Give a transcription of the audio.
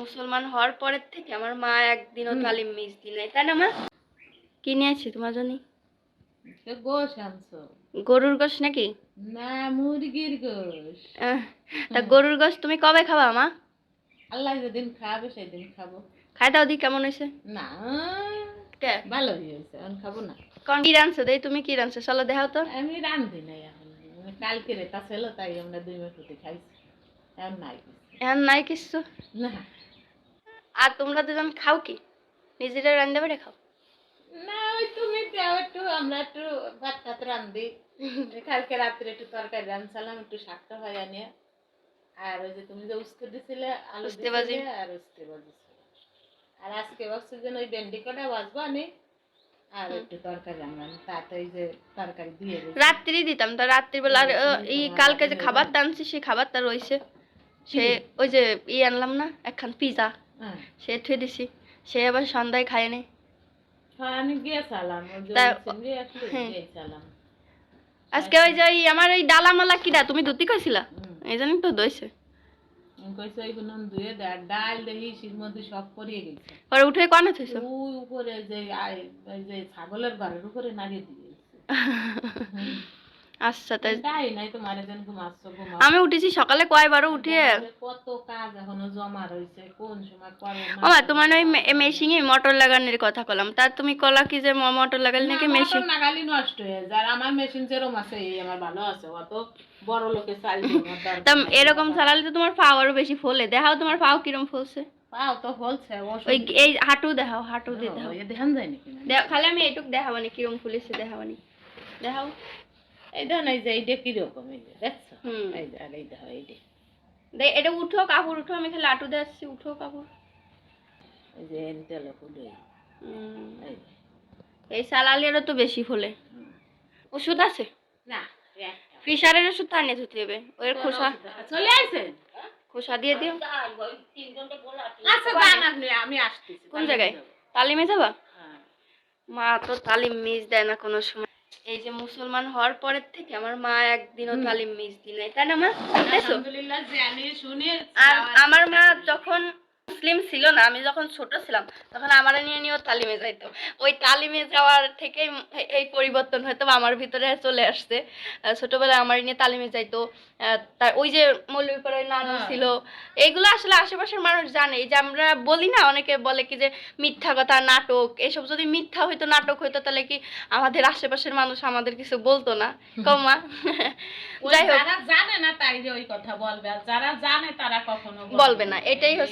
মুসলমান হওয়ার পরের থেকে আমার মা একদিনও তালিম মিস দিই নাই, তাই না মা? কি নিয়েছি তোমার জন্য? গোশ আনছো? গরুর গোশ নাকি? না, মুরগির গোশ। তা গরুর গোশ তুমি কবে খাবা মা? আল্লাহ যেদিন খাবে সেদিন খাবো। খাই দাও দি, কেমন হয়েছে? না, কে ভালো হয়েছে, এখন খাবো না। কোন কি রানছো দেই? তুমি কি রানছো চলো দেখাও তো। আমি রান্ধি নাই এখন, কালকে রেতা ছিল তাই আমরা 2 মাস হতে খাইছি, এখন নাই কিছু। এখন নাই কিছু? না আর তোমরা দুজন খাও কি? নিজেরা রান্না বেড়ে খাও? না, ওই তুমি দাও একটু, আমরা একটু ভাত টাত রান্ধি। কালকে রাত্রে একটু তরকারি রাঁধছিলাম, একটু শাকটা হয় আনিয়ে। আর ওই যে তুমি যে উস্তে দিছিলে, আলু উস্তে ভাজি। দিছিলে আর উস্তে ভাজি ছিল। আর আজকে ভাবছি যে ওই ভেন্ডি কটা ভাজবো আনি, আর একটু তরকারি রান্না, তাতে ওই যে তরকারি দিয়ে দিই। রাত্রি দিতাম, তা রাত্রিবেলা আর এই কালকে যে খাবারটা আনছি সেই খাবারটা রয়েছে, সে ওই যে আনলাম না একখান পিজা, সে থুয়ে দিছি, সে আবার সন্ধ্যায় খায় নি। আমি গিয়েছিলাম, ওই যে তা- চিংড়ি আসলে গিয়েছিলাম। আজকে ওই যে আমার ওই ডালামালা কিরা তুমি ধুতি কইছিলা, এই জন্যই তো দইছে। কইছে ওইগুলো ধুয়ে দেয়, ডাল দেখি শীর মধ্যে সব পরিয়ে গেছে। পরে উঠে কনে থইছো? ওই উপরে যে ওই যে ছাগলের ঘরের উপরে নাড়িয়ে দিয়ে আচ্ছা তাই তাই নাই তোমার যেন ঘুমাচ্ছো ঘুমাও। আমি উঠেছি সকালে কয়বারও উঠিয়ে কত কাজ এখনো জমা রয়েছে, কোন সময় করো না। ও মা তোমার ওই মেশিনে মোটর লাগানোর কথা কলাম, তা তুমি কলা কি যে মোটর লাগালে নাকি মেশিন নাগালি নষ্ট হয়ে যায়। আমার মেশিন যেরকম আছে এই আমার ভালো আছে, অত বড় লোকের চাল তা এরকম চালালে তো তোমার পাও আরো বেশি ফলে। দেখাও তোমার পাও কিরম ফলছে। পাও তো ফলছে, ওই এই হাঁটু দেখাও, হাঁটু দিয়ে দেখাও। দেখান যায় নাকি? খালি আমি এইটুক দেখাবানি কিরম ফুলেছে, দেখাবানি দেখাও। এই দেখো এই যে এইটা কিরকম, এই যে দেখছো? এই যে আর এই দেখো এইটা, এটা উঠো কাপড় উঠো, আমি খালি হাঁটু দেখাচ্ছি, উঠো কাপড়। এই যে এনতেল ফুলে এই সালালিয়ারও তো বেশি ফলে। ওষুধ আছে না? ফিশারের ওষুধ তা নিয়ে ধুতে হবে, ওই খোসা চলে আসে, খোসা দিয়ে দিও। আচ্ছা যান আপনি, আমি আসতেছি। কোন জায়গায়? তালিমে যাবা? মা তো তালিম মিস দেয় না কোনো সময়। এই যে মুসলমান হওয়ার পরের থেকে আমার মা একদিনও তালিম মিস দিই নাই, তাই না মা? আলহামদুলিল্লাহ যে আমি শুনি। আর আমার মা যখন মুসলিম ছিল না, আমি যখন ছোট ছিলাম তখন আমার নিয়েও তালিমে যাইতো। ওই তালিমে যাওয়ার থেকে এই পরিবর্তন হয়তো আমার ভিতরে চলে আসছে। ছোটবেলায় আমার নিয়ে তালিমে যাইতো। তার ওই যে মৌলভীপাড়ায় নানু ছিল, এইগুলো আসলে আশেপাশের মানুষ জানে। এই যে আমরা বলি না, অনেকে বলে কি যে মিথ্যা কথা, নাটক, এসব যদি মিথ্যা হইতো, নাটক হইতো, তাহলে কি আমাদের আশেপাশের মানুষ আমাদের কিছু বলতো না? কমা যাই হোক, যারা জানে না তাই ওই কথা বলবে, আর যারা জানে তারা কখনো বলবে না, এটাই হচ্ছে